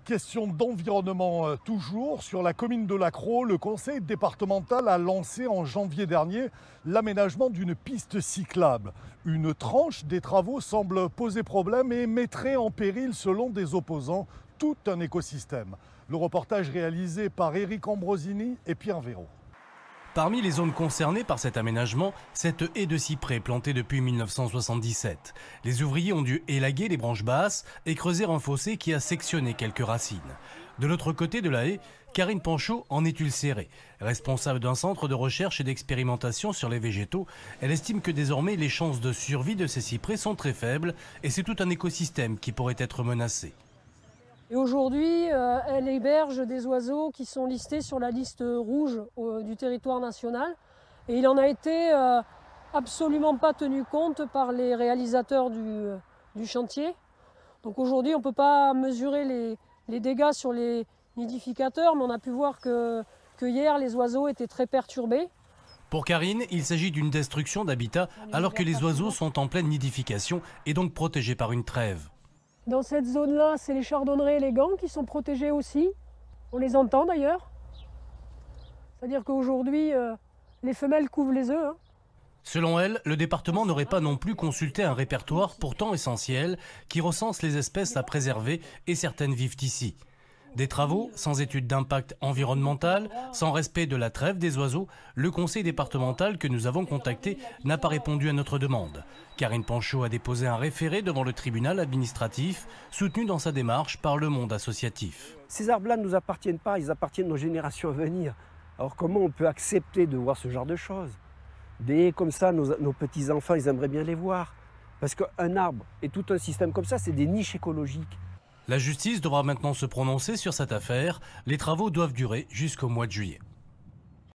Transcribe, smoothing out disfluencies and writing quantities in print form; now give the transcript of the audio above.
Question d'environnement toujours. Sur la commune de Lacros, le conseil départemental a lancé en janvier dernier l'aménagement d'une piste cyclable. Une tranche des travaux semble poser problème et mettrait en péril, selon des opposants, tout un écosystème. Le reportage réalisé par Éric Ambrosini et Pierre Véraud. Parmi les zones concernées par cet aménagement, cette haie de cyprès plantée depuis 1977. Les ouvriers ont dû élaguer les branches basses et creuser un fossé qui a sectionné quelques racines. De l'autre côté de la haie, Karine Panchaud en est ulcérée. Responsable d'un centre de recherche et d'expérimentation sur les végétaux, elle estime que désormais les chances de survie de ces cyprès sont très faibles et c'est tout un écosystème qui pourrait être menacé. Et aujourd'hui, elle héberge des oiseaux qui sont listés sur la liste rouge du territoire national. Et il n'en a été absolument pas tenu compte par les réalisateurs du chantier. Donc aujourd'hui, on ne peut pas mesurer les dégâts sur les nidificateurs, mais on a pu voir que hier, les oiseaux étaient très perturbés. Pour Karine, il s'agit d'une destruction d'habitat alors que les oiseaux sont en pleine nidification et donc protégés par une trêve. Dans cette zone-là, c'est les chardonnerets et les gants qui sont protégés aussi. On les entend d'ailleurs. C'est-à-dire qu'aujourd'hui, les femelles couvent les œufs. Selon elle, le département n'aurait pas non plus consulté un répertoire pourtant essentiel qui recense les espèces à préserver et certaines vivent ici. Des travaux sans étude d'impact environnemental, sans respect de la trêve des oiseaux, le conseil départemental que nous avons contacté n'a pas répondu à notre demande. Karine Panchaud a déposé un référé devant le tribunal administratif, soutenu dans sa démarche par le monde associatif. Ces arbres-là ne nous appartiennent pas, ils appartiennent aux générations à venir. Alors comment on peut accepter de voir ce genre de choses? Des haies comme ça, nos petits-enfants, ils aimeraient bien les voir. Parce qu'un arbre et tout un système comme ça, c'est des niches écologiques. La justice devra maintenant se prononcer sur cette affaire. Les travaux doivent durer jusqu'au mois de juillet.